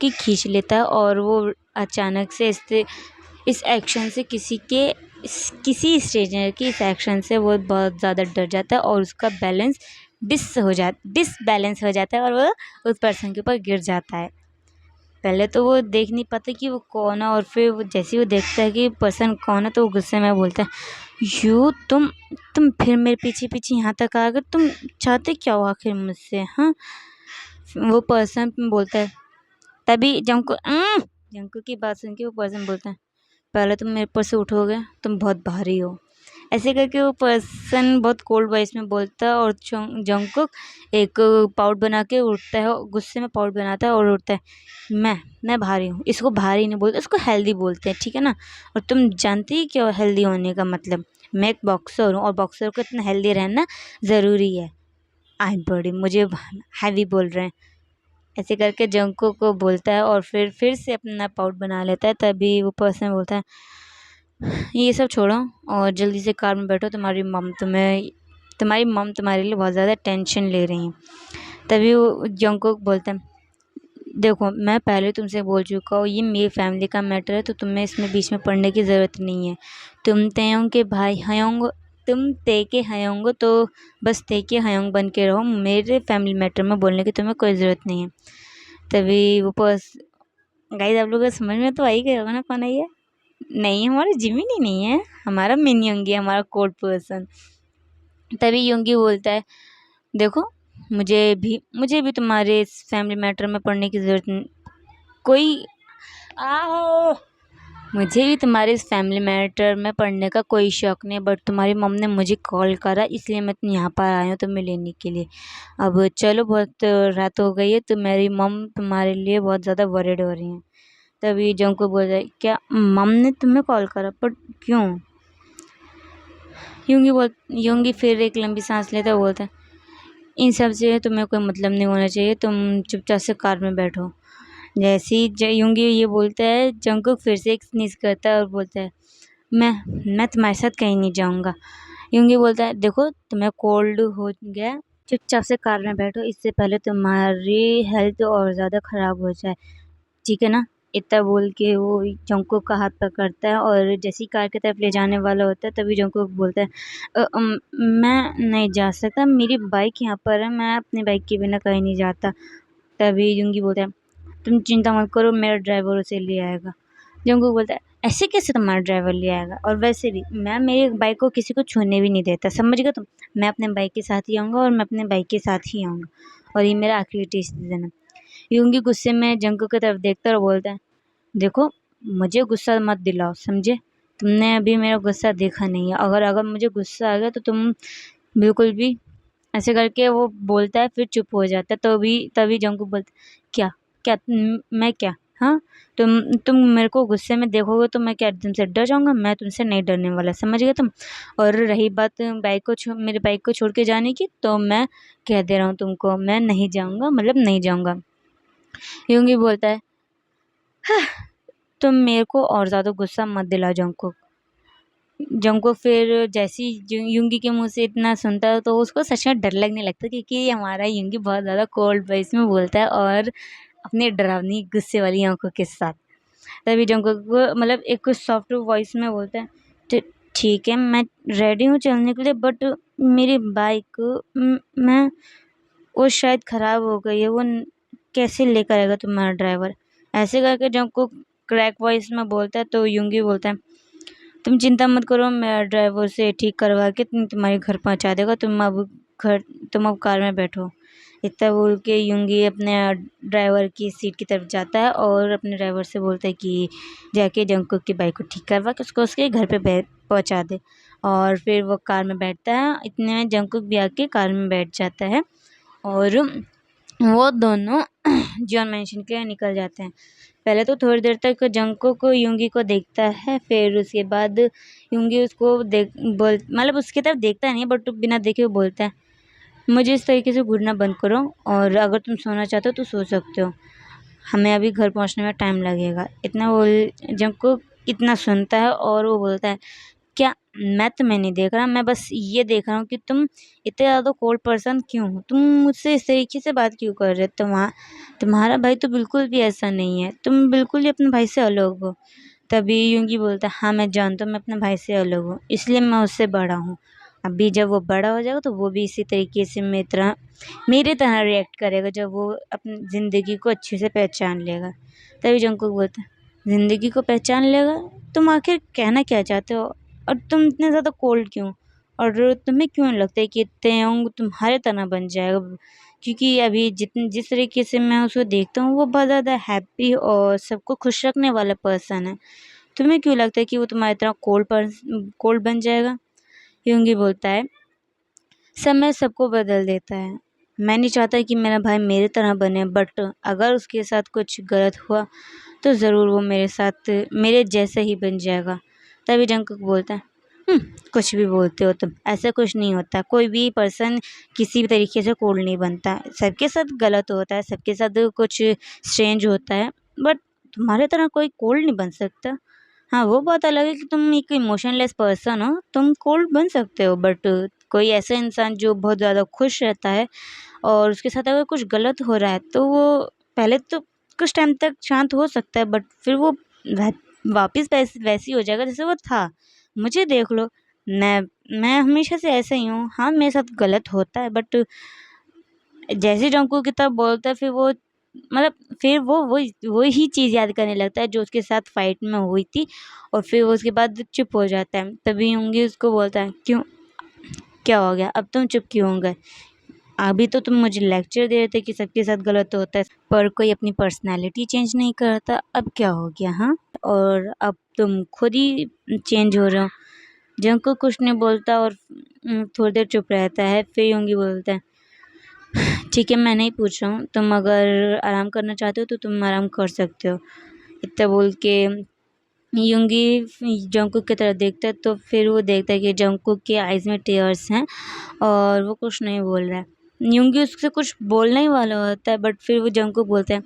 की खींच लेता है और वो अचानक से इस एक्शन से किसी स्ट्रेंजर की इस एक्शन से वो बहुत ज़्यादा डर जाता है और उसका डिसबैलेंस हो जाता है और वो उस पर्सन के ऊपर गिर जाता है। पहले तो वो देख नहीं पाता कि वो कौन है, और फिर वो जैसे ही वो देखता है कि पर्सन कौन है तो वो गुस्से में बोलता है, यू तुम फिर मेरे पीछे पीछे यहाँ तक आ गए, तुम चाहते क्या हो आखिर मुझसे, हाँ। वो पर्सन बोलता है, तभी जंकू की बात सुन के वो पर्सन बोलता है, पहले तुम मेरे ऊपर से उठोगे, तुम बहुत भारी हो। ऐसे करके वो पर्सन बहुत कोल्ड वॉइस में बोलता है और जंकुक एक पाउड बना के उठता है, गुस्से में पाउड बनाता है और उठता है, मैं भारी हूँ। इसको भारी नहीं बोलते, इसको हेल्दी बोलते हैं, ठीक है ना। और तुम जानती ही क्या हेल्दी होने का मतलब, मैं एक बॉक्सर हूँ और बॉक्सर को इतना हेल्दी रहना ज़रूरी है। आई बॉडी मुझे हैवी बोल रहे हैं। ऐसे करके जंको को बोलता है और फिर से अपना पाउड बना लेता है। तभी वो पर्सन बोलता है, ये सब छोड़ो और जल्दी से कार में बैठो, तुम्हारी मम तुम्हारे लिए बहुत ज़्यादा टेंशन ले रही हैं। तभी वो जंकुक बोलता है, देखो मैं पहले तुमसे बोल चुका हूँ, ये मेरी फैमिली का मैटर है, तो तुम्हें इसमें बीच में पड़ने की ज़रूरत नहीं है। तुम ते के हयोंग तो बस ते के हयोंग बन के रहो, मेरे फैमिली मैटर में बोलने की तुम्हें कोई ज़रूरत नहीं है। तभी वो गाइस आप लोगों को समझ में तो आ ही गया होगा ना कौन है ये। नहीं, हमारा जिमिनी नहीं है, हमारा मिन योंगी है, हमारा कोड पर्सन। तभी योंगी बोलता है, देखो मुझे भी तुम्हारे इस फैमिली मैटर में पढ़ने की ज़रूरत कोई आओ मुझे भी तुम्हारे इस फैमिली मैटर में पढ़ने का कोई शौक़ नहीं, बट तुम्हारी मम ने मुझे कॉल करा इसलिए मैं यहाँ पर आई हूँ तुम्हें लेने के लिए। अब चलो, बहुत रात हो गई है, तो मेरी मम तुम्हारे लिए बहुत ज़्यादा वरिड हो रही हैं। तभी जंको बोल रहा है, क्या मम ने तुम्हें कॉल करा, पर क्यों। योंगी फिर एक लंबी सांस लेता बोलता है, इन सब से तुम्हें कोई मतलब नहीं होना चाहिए, तुम चुपचाप से कार में बैठो। जैसे ही योंगी ये बोलता है, जंकुक फिर से एक स्नीज करता है और बोलता है, मैं तुम्हारे साथ कहीं नहीं जाऊँगा। योंगी बोलता है, देखो तुम्हें कोल्ड हो गया, चुपचाप से कार में बैठो, इससे पहले तुम्हारी हेल्थ और ज़्यादा ख़राब हो जाए, ठीक है ना। इतना बोल के वो जंकुक का हाथ पकड़ता है और जैसे ही कार की तरफ ले जाने वाला होता है, तभी जंकुक बोलता है, मैं नहीं जा सकता, मेरी बाइक यहाँ पर है, मैं अपनी बाइक के बिना कहीं नहीं जाता। तभी योंगी बोलता है, तुम चिंता मत करो, मेरा ड्राइवर उसे ले आएगा। जंकुक बोलता है, ऐसे कैसे तुम्हारा ड्राइवर ले आएगा, और वैसे भी मैं मेरी बाइक को किसी को छूने भी नहीं देता, समझ गए तुम। मैं अपने बाइक के साथ ही आऊँगा और मैं अपने बाइक के साथ ही आऊँगा, और ये मेरा आखिरी डिसीजन है। योंगी गुस्से में जंकुक की तरफ देखता है और बोलता है, देखो मुझे गुस्सा मत दिलाओ, समझे। तुमने अभी मेरा गुस्सा देखा नहीं है, अगर मुझे गुस्सा आ गया तो तुम बिल्कुल भी ऐसे करके वो बोलता है, फिर चुप हो जाता है। तभी जंकुक बोलता है, क्या क्या मैं क्या, हाँ, तुम मेरे को गुस्से में देखोगे तो मैं क्या तुमसे डर जाऊँगा, मैं तुमसे नहीं डरने वाला, समझ गए तुम। और रही बात मेरी बाइक को छोड़ के जाने की, तो मैं कह दे रहा हूँ तुमको, मैं नहीं जाऊँगा, मतलब नहीं जाऊँगा। योंगी बोलता है, हाँ, तुम मेरे को और ज़्यादा गुस्सा मत दिलाओ जंकुक फिर जैसी योंगी के मुंह से इतना सुनता है तो उसको सच में डर लगने लगता है, क्योंकि हमारा योंगी बहुत ज़्यादा कोल्ड वॉइस में बोलता है और अपने डरावनी गुस्से वाली आंखों के साथ। तभी जंकुक मतलब एक सॉफ्ट वॉइस में बोलता है, ठीक है, मैं रेडी हूँ चलने के लिए, बट मेरी बाइक मैं वो शायद ख़राब हो गई है, वो कैसे लेकर आएगा तुम्हारा ड्राइवर। ऐसे करके जंकुक क्रैक वॉइस में बोलता है। तो योंगी बोलता है, तुम चिंता मत करो, मैं ड्राइवर से ठीक करवा के तुम्हारे घर पहुंचा देगा, तुम अब कार में बैठो। इतना बोल के योंगी अपने ड्राइवर की सीट की तरफ जाता है और अपने ड्राइवर से बोलता है कि जाके जंकुक की बाइक को ठीक करवा के उसको उसके घर पे पहुंचा दे। और फिर वो कार में बैठता है। इतने में जंकुक भी आके कार में बैठ जाता है और वो दोनों जॉन मैंशन के लिए निकल जाते हैं। पहले तो थोड़ी देर तक जंकुक योंगी को देखता है, फिर उसके बाद योंगी उसको मतलब उसकी तरफ देखता नहीं, बट बिना देखे वो बोलता है, मुझे इस तरीके से घूरना बंद करो, और अगर तुम सोना चाहते हो तो सो सकते हो, हमें अभी घर पहुंचने में टाइम लगेगा। इतना बोल जंकुक इतना सुनता है और वो बोलता है, क्या मैं तुम्हें नहीं देख रहा, मैं बस ये देख रहा हूँ कि तुम इतने ज़्यादा कोल्ड पर्सन क्यों हो, तुम मुझसे इस तरीके से बात क्यों कर रहे हो, तुम्हारा भाई तो बिल्कुल भी ऐसा नहीं है, तुम बिल्कुल ही अपने भाई से अलग हो। तभी यूंगी बोलता है, हाँ मैं जानता हूँ मैं अपने भाई से अलग हूँ, इसलिए मैं उससे बड़ा हूँ। अभी जब वो बड़ा हो जाएगा तो वो भी इसी तरीके से मेरे तरह रिएक्ट करेगा, जब वो अपनी ज़िंदगी को अच्छे से पहचान लेगा। तभी जंकुक बोलता है, ज़िंदगी को पहचान लेगा, तुम आखिर कहना क्या चाहते हो, और तुम इतने ज़्यादा कोल्ड क्यों, और तुम्हें क्यों लगता है कि तेयोंग तुम्हारे तरह बन जाएगा, क्योंकि अभी जिस तरीके से मैं उसको देखता हूँ वो बहुत ज़्यादा हैप्पी और सबको खुश रखने वाला पर्सन है, तुम्हें क्यों लगता है कि वो तुम्हारी तरह कोल्ड बन जाएगा। यूंगी बोलता है, समय सबको बदल देता है, मैं नहीं चाहता कि मेरा भाई मेरे तरह बने, बट अगर उसके साथ कुछ गलत हुआ तो ज़रूर वो मेरे साथ मेरे जैसा ही बन जाएगा। तभी जंकुक बोलता है, कुछ भी बोलते हो तुम, ऐसा कुछ नहीं होता, कोई भी पर्सन किसी भी तरीके से कोल्ड नहीं बनता, सबके साथ गलत होता है, सबके साथ कुछ स्ट्रेंज होता है, बट तुम्हारे तरह कोई कोल्ड नहीं बन सकता। हाँ वो बात अलग है कि तुम एक इमोशनलेस पर्सन हो, तुम कोल्ड बन सकते हो, बट कोई ऐसा इंसान जो बहुत ज़्यादा खुश रहता है और उसके साथ अगर कुछ गलत हो रहा है तो वो पहले तो कुछ टाइम तक शांत हो सकता है, बट फिर वो वापस वैसी हो जाएगा जैसे वो था। मुझे देख लो, मैं हमेशा से ऐसा ही हूँ, हाँ मेरे साथ गलत होता है, बट जैसे जंकू की तरफ बोलता है फिर वो मतलब फिर वो वही चीज़ याद करने लगता है जो उसके साथ फाइट में हुई थी, और फिर वो उसके बाद चुप हो जाता है। तभी यूंगी उसको बोलता है, क्यों, क्या हो गया, अब तुम चुप क्यों हो गए, अभी तो तुम मुझे लेक्चर दे रहे थे कि सबके साथ गलत होता है पर कोई अपनी पर्सनैलिटी चेंज नहीं करता, अब क्या हो गया, हाँ, और अब तुम खुद ही चेंज हो रहे हो। जंको कुछ नहीं बोलता और थोड़ी देर चुप रहता है, फिर यूंगी बोलता है, ठीक है मैं नहीं पूछ रहा हूँ, तुम अगर आराम करना चाहते हो तो तुम आराम कर सकते हो। इतना बोल के यूंगी जंकुक की तरफ देखता है, तो फिर वो देखता है कि जंकुक के आइज़ में टीयर्स हैं और वो कुछ नहीं बोल रहा है। यूंगी उससे कुछ बोलने ही वाला होता है, बट फिर वो जंकुक बोलता है,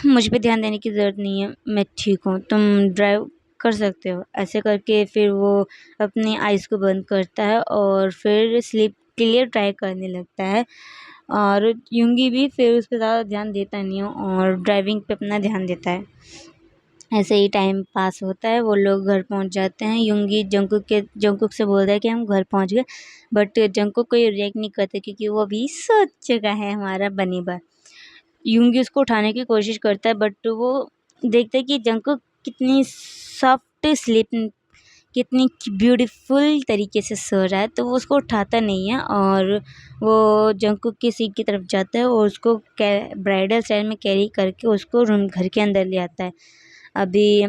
मुझ पे ध्यान देने की ज़रूरत नहीं है, मैं ठीक हूँ, तुम ड्राइव कर सकते हो। ऐसे करके फिर वो अपनी आइज़ को बंद करता है और फिर स्लीप के लिए ट्राई करने लगता है, और यूंगी भी फिर उस पर ज़्यादा ध्यान देता नहीं है और ड्राइविंग पे अपना ध्यान देता है। ऐसे ही टाइम पास होता है, वो लोग घर पहुंच जाते हैं। यूंगी जंकुक से बोलता है कि हम घर पहुंच गए, बट जंकुक कोई रिएक्ट नहीं करता क्योंकि वो अभी सोच चुका है हमारा बनी बात। यूंगी उसको उठाने की कोशिश करता है, बट वो देखता है कि जंकुक कितनी सॉफ्ट स्लीप, कितनी ब्यूटीफुल तरीके से सो रहा है, तो वो उसको उठाता नहीं है और वो जंकुक की सीट की तरफ जाता है और उसको ब्राइडल स्टाइल में कैरी करके उसको रूम घर के अंदर ले आता है। अभी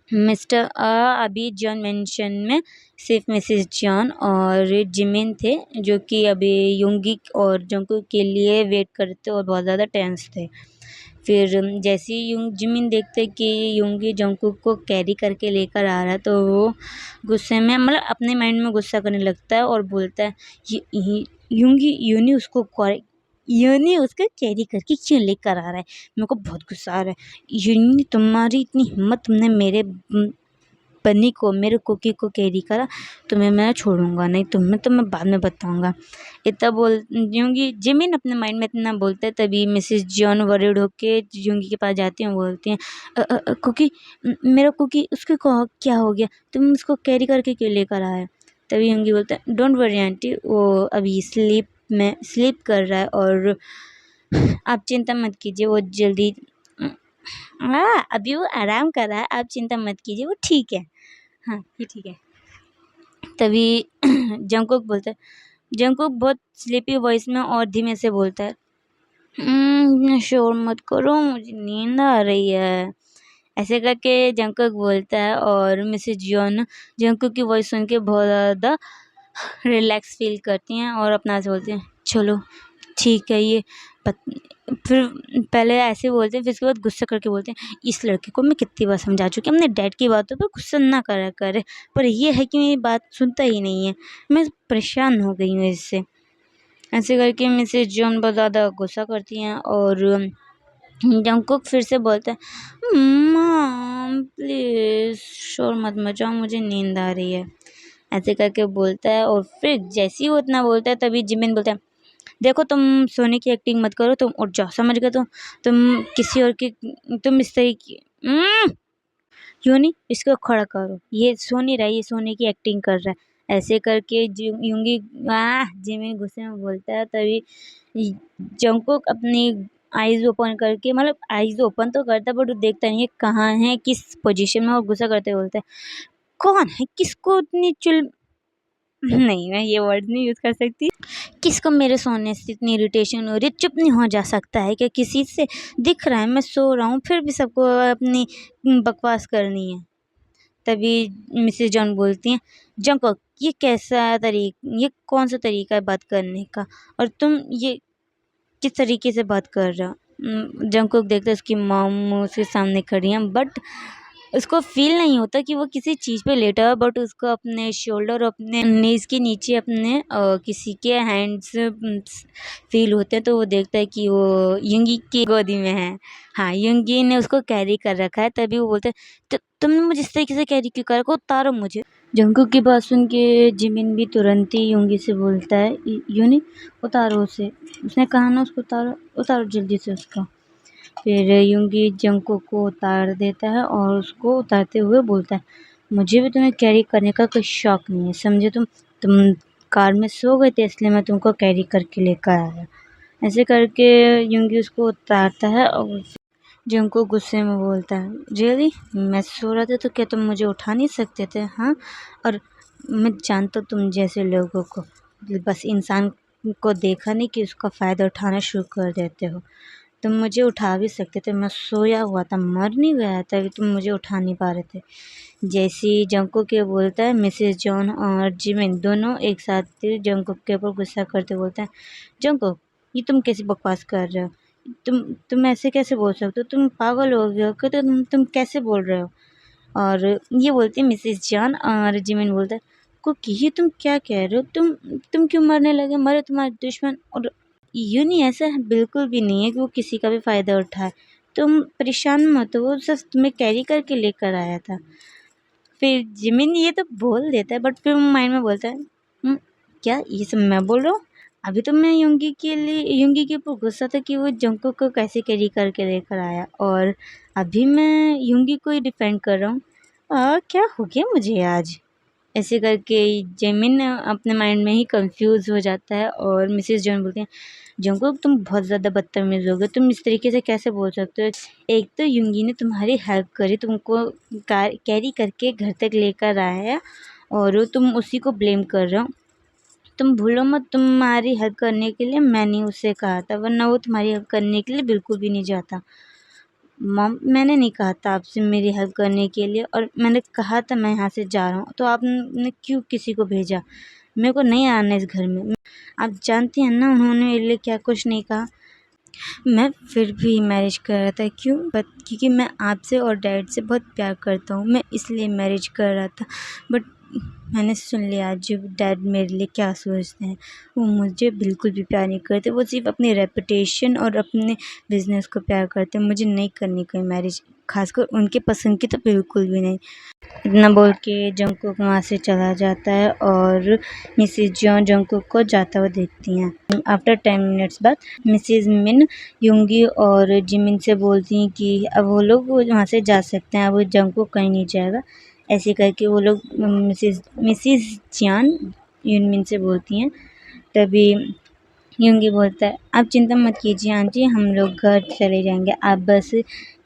अभी जॉन मेंशन में सिर्फ मिसेस जॉन और जिमिन थे, जो कि अभी यूंगी और जंकुक के लिए वेट करते और बहुत ज़्यादा टेंस थे। फिर जैसे ही जिमिन देखते कि यूंगी जंकुक को कैरी करके लेकर आ रहा है, तो वो गुस्से में मतलब अपने माइंड में गुस्सा करने लगता है और बोलता है, यूंगी यूनी उसको कैरी करके क्यों लेकर आ रहा है, मेरे को बहुत गुस्सा आ रहा है, यूनी तुम्हारी इतनी हिम्मत, तुमने मेरे बन्नी को, मेरे कुकी को कैरी करा, तुम्हें मैं छोड़ूंगा नहीं, तुम्हें तो मैं बाद में बताऊंगा। इतना बोल यूंगी जिमिन अपने माइंड में इतना बोलता है, तभी मिसेस जॉन वरीड होके यूंगी के पास जाती हैं, बोलती हैं, कुकी, मेरा कुकी, उसको क्या हो गया, तुम उसको कैरी करके क्यों लेकर आए। तभी यूंगी बोलता है, डोंट वरी आंटी, वो अभी स्लीप कर रहा है और आप चिंता मत कीजिए, वो जल्दी अभी वो आराम कर रहा है, आप चिंता मत कीजिए, वो ठीक है, हाँ ये ठीक है। तभी जंकुक बोलता है, जंकुक बहुत स्लीपी वॉइस में और धीमे से बोलता है, शोर मत करो, मुझे नींद आ रही है। ऐसे करके जंकुक बोलता है और मिसेस जॉन जंकुक की वॉइस सुन के बहुत ज़्यादा रिलैक्स फील करती हैं और अपना से बोलती हैं, चलो ठीक है, ये फिर पहले ऐसे बोलते हैं, फिर उसके बाद गुस्सा करके बोलते हैं, इस लड़के को मैं कितनी बार समझा चुकी हूँ, अपने डैड की बातों पर गुस्सा ना करा करे, पर ये है कि मेरी बात सुनता ही नहीं है, मैं परेशान हो गई हूँ इससे। ऐसे करके मिसेस जॉन बहुत ज़्यादा गुस्सा करती हैं और जंकुक फिर से बोलता है, मॉम प्लीज़ शोर मत मचाओ, मुझे नींद आ रही है। ऐसे करके बोलता है। और फिर जैसे ही वो इतना बोलता है तभी जिमिन बोलता है, देखो तुम सोने की एक्टिंग मत करो, तुम उठ जाओ, समझ गए? तुम किसी और की, तुम इस तरीके क्यों नहीं, इसको खड़ा करो, ये सो नहीं रहा, ये सोने की एक्टिंग कर रहा है। ऐसे करके यूंगी जिमिन गुस्से में बोलता है। तभी जंगकुक अपनी आईज ओपन करके, मतलब आईज ओपन तो करता है बट वो देखता नहीं है कहाँ है, किस पोजीशन में, और गुस्सा करते हुए बोलता है, कौन है, किसको इतनी चुल नहीं, मैं ये वर्ड नहीं यूज कर सकती। किसको मेरे सोने से इतनी इरिटेशन हो रही है, चुप नहीं हो जा सकता है क्या किसी से? दिख रहा है मैं सो रहा हूँ, फिर भी सबको अपनी बकवास करनी है। तभी मिसेस जॉन बोलती हैं, जंगकुक ये कैसा ये कौन सा तरीका है बात करने का, और तुम ये किस तरीके से बात कर रहे हो? जंगकुक देखता है उसकी मॉम उसके सामने खड़ी हैं, बट उसको फील नहीं होता कि वो किसी चीज़ पे लेटा है, बट उसको अपने शोल्डर, अपने नीज के नीचे अपने किसी के हैंड्स फील होते हैं। तो वो देखता है कि वो युंगी की गोदी में है। हाँ, युंगी ने उसको कैरी कर रखा है। तभी वो बोलते हैं, तो तुमने मुझे इस तरीके से कैरी क्यों कर रखा, उतारो मुझे। जंगकुक की बात सुन के जिमिन भी तुरंत ही युंगी से बोलता है, यूनी उतारो उसे, उसने कहा ना उसको उतारो, उतारो जल्दी से उसको। फिर युंगी जंगकुक को उतार देता है और उसको उतारते हुए बोलता है, मुझे भी तुम्हें कैरी करने का कोई शौक नहीं है, समझे? तुम कार में सो गए थे इसलिए मैं तुमको कैरी करके लेकर आया। ऐसे करके युंगी उसको उतारता है और जंगकुक गुस्से में बोलता है, रियली, मैं सो रहा था तो क्या तुम मुझे उठा नहीं सकते थे? हाँ, और मैं जानता हूँ तुम जैसे लोगों को, बस इंसान को देखा नहीं कि उसका फ़ायदा उठाना शुरू कर देते हो। तुम मुझे उठा भी सकते थे, मैं सोया हुआ था, मर नहीं गया था कि तुम मुझे उठा नहीं पा रहे थे। जैसे ही जंगकुक ये बोलता है, मिसेस जॉन और जिमिन दोनों एक साथ जंगकुक के ऊपर गुस्सा करते बोलते हैं, जंगकुक ये तुम कैसी बकवास कर रहे हो? तुम ऐसे कैसे बोल सकते हो? तुम पागल हो गए हो क्या? तुम कैसे बोल रहे हो? और ये बोलती है मिसेस जॉन, और जिमिन बोलता है, कुकी ये तुम क्या कह रहे हो? तुम क्यों मरने लगे? मरे तुम्हारे दुश्मन। और यूँ नहीं, ऐसा बिल्कुल भी नहीं है कि वो किसी का भी फ़ायदा उठाए। तुम परेशान मत हो, वो सिर्फ तुम्हें कैरी करके लेकर आया था। फिर जिमिन ये तो बोल देता है, बट फिर माइंड में बोलता है, क्या ये सब मैं बोल रहा हूँ? अभी तो मैं युंगी के ऊपर गुस्सा था कि वो जंगकुक को कैसे कैरी करके लेकर आया, और अभी मैं युंगी को ही डिफेंड कर रहा हूँ। क्या हो गया मुझे आज? ऐसे करके जिमिन अपने माइंड में ही कंफ्यूज हो जाता है। और मिसेस जॉन बोलती हैं, जंगकुक तुम बहुत ज़्यादा बदतमीज हो गए, तुम इस तरीके से कैसे बोल सकते हो? एक तो युंगी ने तुम्हारी हेल्प करी, तुमको कैरी करके घर तक लेकर आया, और तुम उसी को ब्लेम कर रहे हो। तुम भूलो मत, तुम्हारी हेल्प करने के लिए मैंने उसे कहा था, वरना वो तुम्हारी हेल्प करने के लिए बिल्कुल भी नहीं जाता। मॉम, मैंने नहीं कहा था आपसे मेरी हेल्प करने के लिए, और मैंने कहा था मैं यहाँ से जा रहा हूँ, तो आपने क्यों किसी को भेजा? मेरे को नहीं आना इस घर में। आप जानती हैं ना उन्होंने मेरे लिए क्या कुछ नहीं कहा। मैं फिर भी मैरिज कर रहा था। क्यों? क्योंकि मैं आपसे और डैड से बहुत प्यार करता हूँ, मैं इसलिए मैरिज कर रहा था। बट मैंने सुन लिया जो डैड मेरे लिए क्या सोचते हैं। वो मुझे बिल्कुल भी प्यार नहीं करते, वो सिर्फ अपनी रेपुटेशन और अपने बिजनेस को प्यार करते हैं। मुझे नहीं करनी कोई मैरिज, खासकर उनके पसंद की तो बिल्कुल भी नहीं। इतना बोल के जंगकुक वहाँ से चला जाता है, और मिसेस जॉन जंगकुक को जाता हुआ देखती हैं। आफ्टर 10 मिनट्स बाद मिसेस मिन युंगी और जिमिन से बोलती हैं कि अब वो लोग वहाँ से जा सकते हैं, अब वो जंगकुक कहीं नहीं जाएगा। ऐसे करके वो लोग मिसेस जियान युनमिन से बोलती हैं। तभी युंगी बोलता है, आप चिंता मत कीजिए आंटी, हम लोग घर चले जाएंगे, आप बस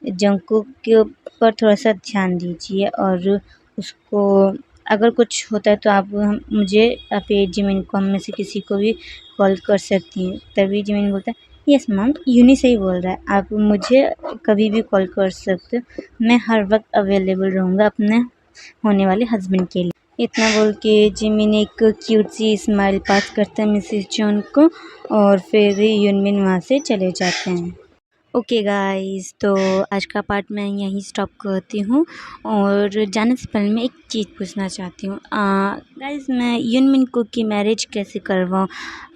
जंगकुक के ऊपर थोड़ा सा ध्यान दीजिए, और उसको अगर कुछ होता है तो आप मुझे या फिर जिमिन को, हम में से किसी को भी कॉल कर सकती हैं। तभी जिमिन बोलता है, यस मैम, यूनी सही बोल रहा है, आप मुझे कभी भी कॉल कर सकते हो, मैं हर वक्त अवेलेबल रहूँगा अपने होने वाले हस्बैंड के लिए। इतना बोल के जिमिन एक क्यूट सी स्माइल पास करता है मिसेस जॉन को, और फिर यूनमिन वहाँ से चले जाते हैं। ओके गाइस, तो आज का पार्ट मैं यहीं स्टॉप करती हूँ। और जाने से पहले मैं एक चीज़ पूछना चाहती हूँ गाइस, मैं यूनमिन को की मैरिज कैसे करवाऊँ?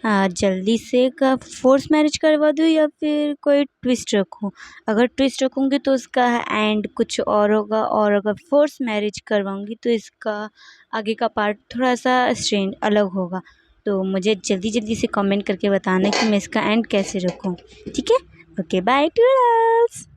जल्दी से का फोर्स मैरिज करवा दूँ या फिर कोई ट्विस्ट रखूँ? अगर ट्विस्ट रखूँगी तो उसका एंड कुछ और होगा, और अगर फोर्स मैरिज करवाऊँगी तो इसका आगे का पार्ट थोड़ा सा स्ट्रेंज अलग होगा। तो मुझे जल्दी जल्दी से कमेंट करके बताना कि मैं इसका एंड कैसे रखूँ, ठीक है? Okay, bye, toodles!